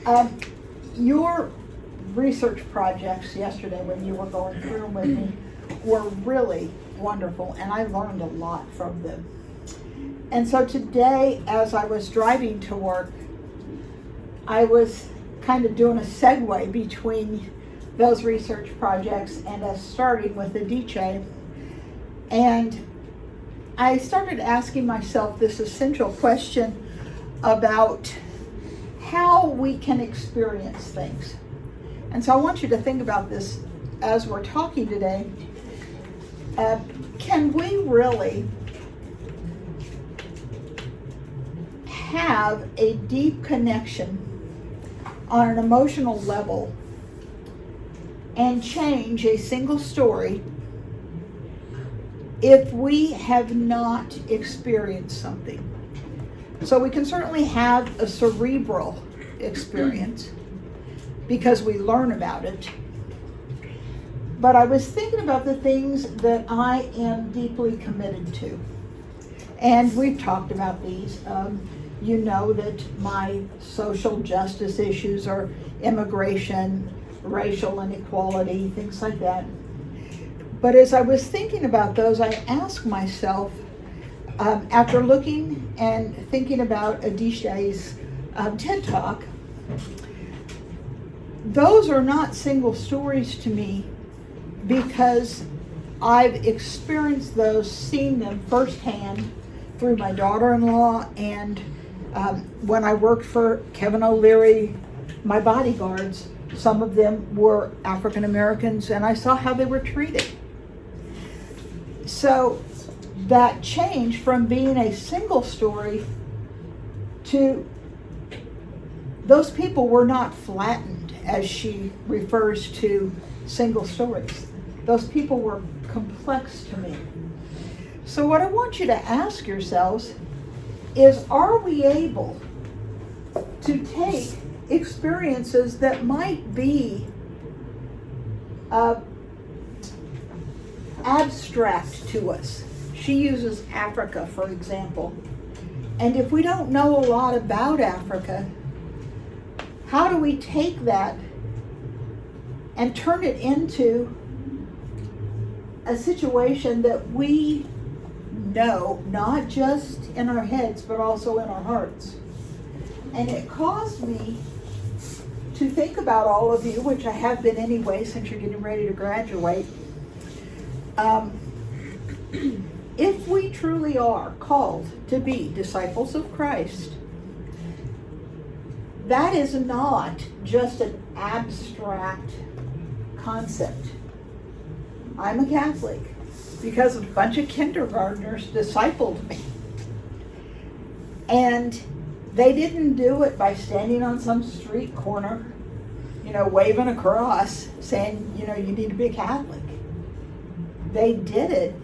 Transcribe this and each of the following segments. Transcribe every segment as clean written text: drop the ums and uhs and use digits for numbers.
Um, your research projects yesterday when you were going through them with me were really wonderful, and I learned a lot from them. And so today, as I was driving to work, I was kind of doing a segue between those research projects and us starting with the DJ. And I started asking myself this essential question about how we can experience things. And so I want you to think about this as we're talking today. Can we really have a deep connection on an emotional level and change a single story if we have not experienced something? So we can certainly have a cerebral experience because we learn about it. But I was thinking about the things that I am deeply committed to. And we've talked about these. You know that my social justice issues are immigration, racial inequality, things like that. But as I was thinking about those, I asked myself, after looking and thinking about Adisha's TED Talk, those are not single stories to me because I've experienced those, seen them firsthand through my daughter-in-law, and when I worked for Kevin O'Leary, my bodyguards, some of them were African Americans, and I saw how they were treated. So that change from being a single story to those people were not flattened, as she refers to single stories. Those people were complex to me. So what I want you to ask yourselves is, are we able to take experiences that might be abstract to us? She uses Africa, for example. And if we don't know a lot about Africa, how do we take that and turn it into a situation that we know, not just in our heads, but also in our hearts? And it caused me to think about all of you, which I have been anyway since you're getting ready to graduate. If we truly are called to be disciples of Christ, that is not just an abstract concept. I'm a Catholic because a bunch of kindergartners discipled me. And they didn't do it by standing on some street corner, waving a cross saying, you need to be a Catholic. They did it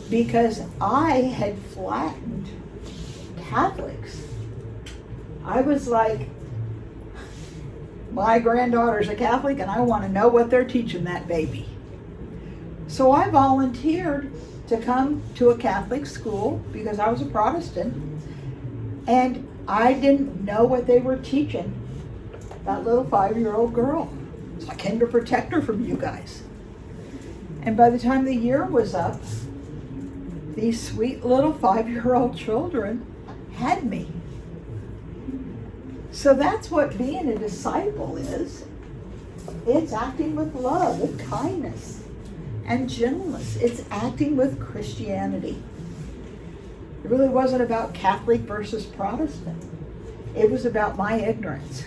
because I had flattened Catholics. I was like, my granddaughter's a Catholic and I want to know what they're teaching that baby. So I volunteered to come to a Catholic school because I was a Protestant, and I didn't know what they were teaching that little 5-year-old girl. It's like kinder protector from you guys. And by the time the year was up, these sweet little 5-year-old children had me. So that's what being a disciple is. It's acting with love and kindness and gentleness. It's acting with Christianity. It really wasn't about Catholic versus Protestant. It was about my ignorance.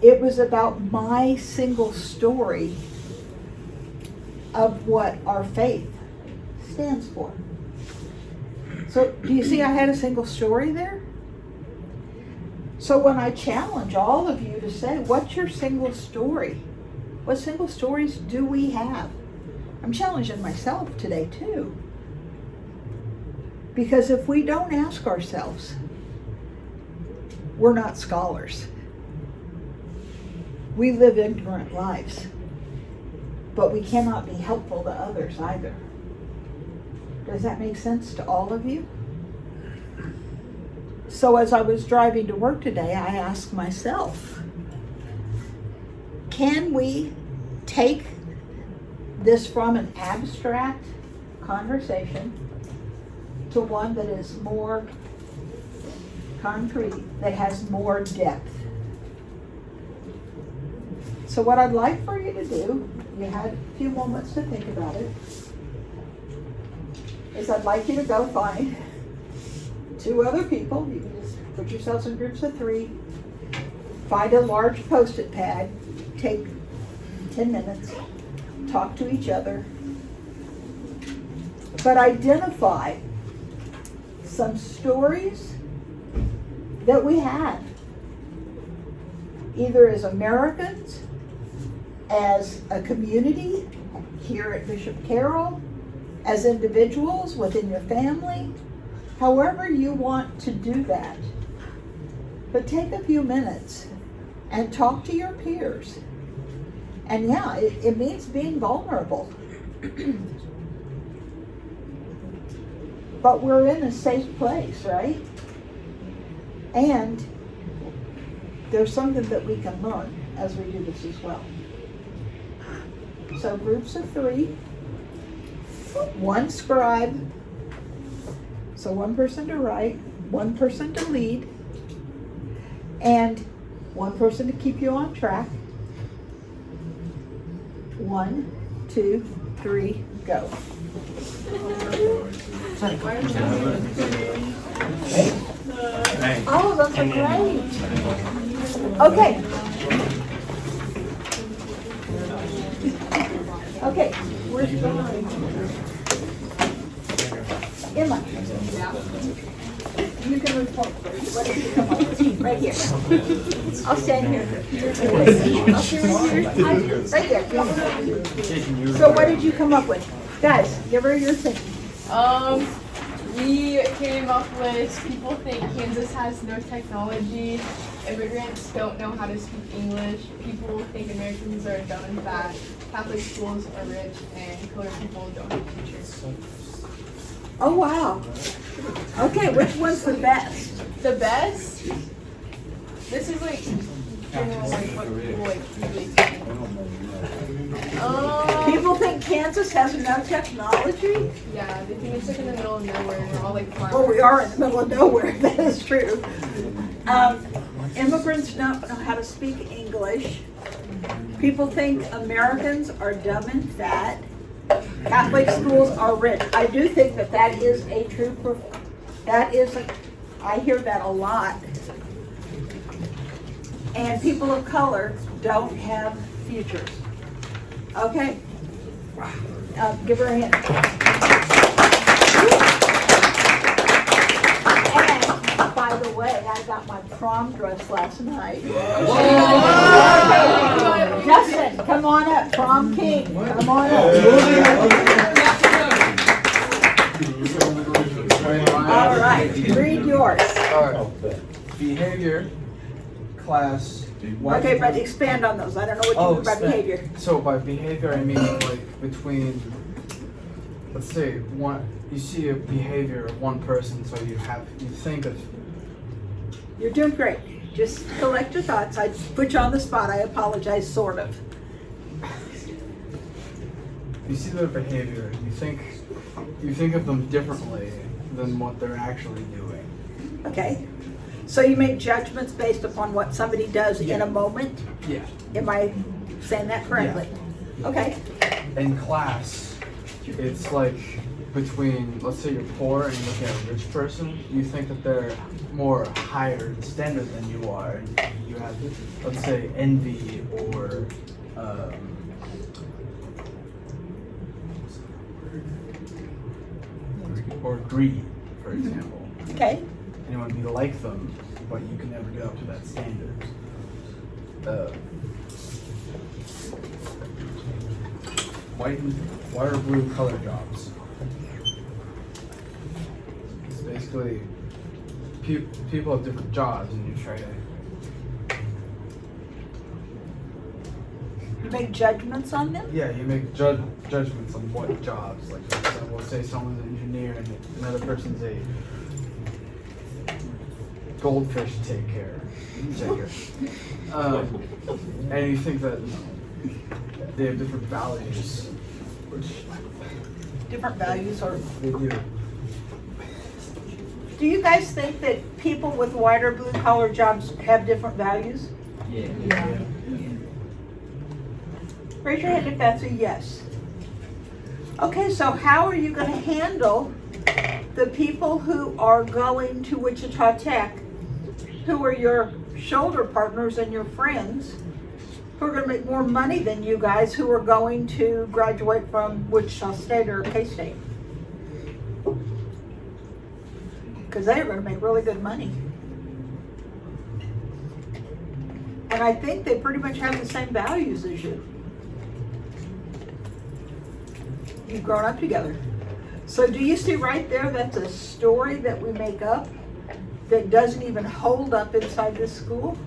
It was about my single story of what our faith stands for. So do you see I had a single story there? So when I challenge all of you to say, what's your single story? What single stories do we have? I'm challenging myself today too. Because if we don't ask ourselves, we're not scholars. We live ignorant lives. But we cannot be helpful to others either. Does that make sense to all of you? So as I was driving to work today, I asked myself, can we take this from an abstract conversation to one that is more concrete, that has more depth? So what I'd like for you to do, you had a few moments to think about it, is I'd like you to go find 2 other people. You can just put yourselves in groups of 3. Find a large Post-it pad. Take 10 minutes. Talk to each other. But identify some stories that we have, either as Americans, as a community here at Bishop Carroll, as individuals within your family, however you want to do that. But take a few minutes and talk to your peers. And yeah, it means being vulnerable. But we're in a safe place, right? And there's something that we can learn as we do this as well. So groups of 3, 1 scribe, so 1 person to write, 1 person to lead, and 1 person to keep you on track. 1, 2, 3, go. Oh, those are great. Okay. Okay, where's Emma? You can report first. What did you come up with? Right here. I'll stand here. I'll stand right here. Right there. So what did you come up with? Guys, give her your thing. We came up with people think Kansas has no technology, immigrants don't know how to speak English, people think Americans are dumb and fat, Catholic schools are rich, and colored people don't have teachers. Oh, wow. Okay, which one's the best? The best? This is like general, like what people like usually think. People think Kansas has no technology? Yeah, they think it's like in the middle of nowhere and we're all like farmers. Well, we are in the middle of nowhere, that is true. Immigrants don't know how to speak English. People think Americans are dumb and fat. Catholic schools are rich. I do think that that is a true, I hear that a lot. And people of color don't have futures. Okay. Give her a hand. And by the way, I got my prom dress last night. Justin, come on up. Prom king. Come on up. All right. Read yours. All right. Behavior, class. Okay, but expand on those. I don't know what you mean by behavior. So by behavior, I mean like between, let's say you see a behavior of one person, so you think of. You're doing great. Just collect your thoughts. I put you on the spot. I apologize, sort of. You see their behavior, you think of them differently than what they're actually doing. Okay. So you make judgments based upon what somebody does in a moment? Yeah. Am I saying that correctly? Yeah. Okay. In class, it's like between, let's say you're poor and you look at a rich person, you think that they're more higher standard than you are. And you have, let's say, envy or greed, for example. Okay. And you want to be like them, but you can never get up to that standard. White or blue color jobs. It's basically people have different jobs, and you try to. You make judgments on them? Yeah, you make judgments on what jobs. Like, for example, say someone's an engineer and another person's a goldfish take care. And you think that they have different values, which Different values or they do. do you guys think that people with white or blue collar jobs have different values? Yeah. Raise your hand if that's a yes. Okay, so how are you gonna handle the people who are going to Wichita Tech, who are your shoulder partners and your friends, who are gonna make more money than you guys who are going to graduate from Wichita State or K-State? Because they are gonna make really good money. And I think they pretty much have the same values as you. You've grown up together. So do you see right there, that's a story that we make up that doesn't even hold up inside this school?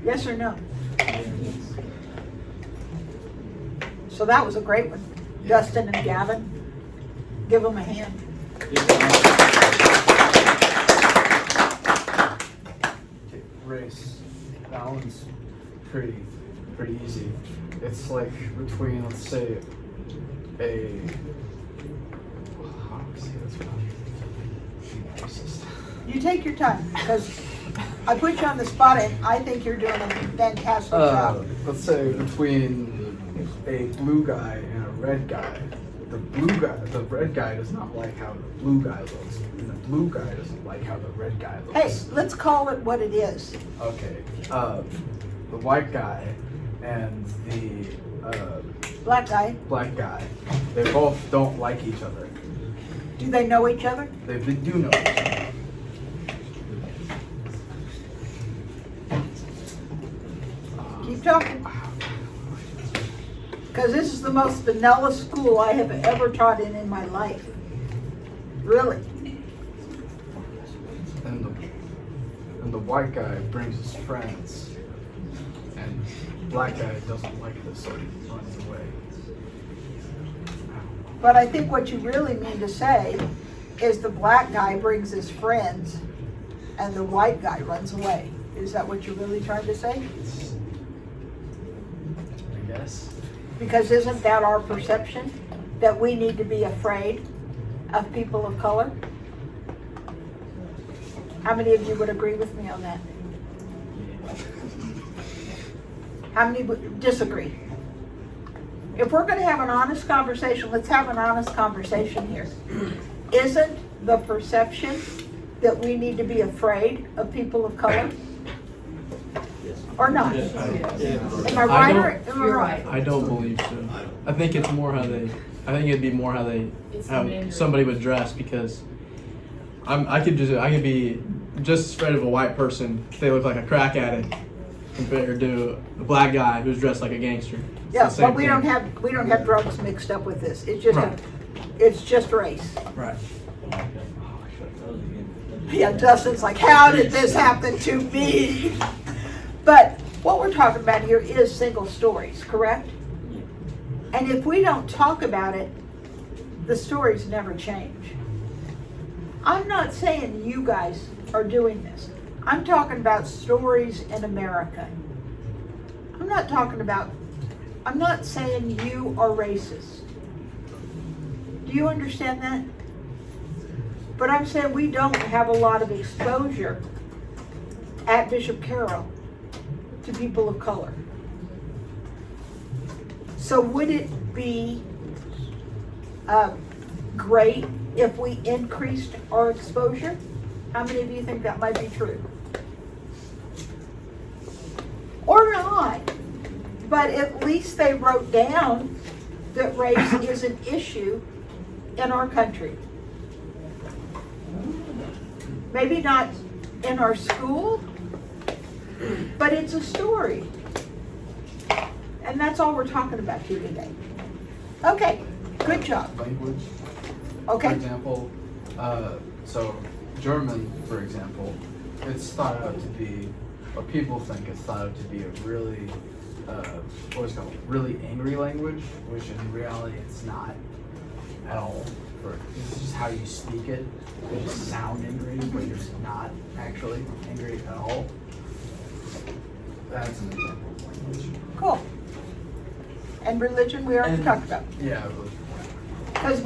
Yes or no? So that was a great one. Dustin and Gavin, give them a hand. Okay, race. That one's pretty easy. It's like between, let's say, how do I say this without being racist? You take your time, because I put you on the spot and I think you're doing a fantastic job. Let's say between a blue guy and a red guy. The red guy does not like how the blue guy looks, and the blue guy doesn't like how the red guy looks. Hey, let's call it what it is. Okay. The white guy and the Black guy, black guy, they both don't like each other. do they know each other? They do know each other. Keep talking. Because this is the most vanilla school I have ever taught in my life. Really. And the white guy brings his friends, and black guy doesn't like this, so he runs away. But I think what you really mean to say is the black guy brings his friends and the white guy runs away. Is that what you're really trying to say? I guess. Because isn't that our perception? That we need to be afraid of people of color? How many of you would agree with me on that? How many would disagree? If we're going to have an honest conversation, let's have an honest conversation here. Isn't the perception that we need to be afraid of people of color? Or not? Am I right or am I right? I don't believe so. I think it's more how they. I think it'd be more how they, how somebody would dress, because I could be just as afraid of a white person if they look like a crack addict compared to a black guy who's dressed like a gangster. It's Yeah, the same but we don't have drugs mixed up with this. It's just Right. it's just race. Right. Yeah, Dustin's like, how did this happen to me? But what we're talking about here is single stories, correct? And if we don't talk about it, the stories never change. I'm not saying you guys are doing this. I'm talking about stories in America. I'm not saying you are racist. Do you understand that? But I'm saying we don't have a lot of exposure at Bishop Carroll to people of color. So would it be great if we increased our exposure? How many of you think that might be true? Or not, but at least they wrote down that race is an issue in our country. Maybe not in our school, but it's a story. And that's all we're talking about here today. Okay, good job. Language. For Okay, example, so German, for example, it's thought out to be, or people think it's thought out to be a really, what's it called, really angry language, which in reality it's not at all. It's just just how you speak it. You just sound angry, but you're just not actually angry at all. That's an example of language. Cool. And religion we already And- talked about. Yeah, really. Because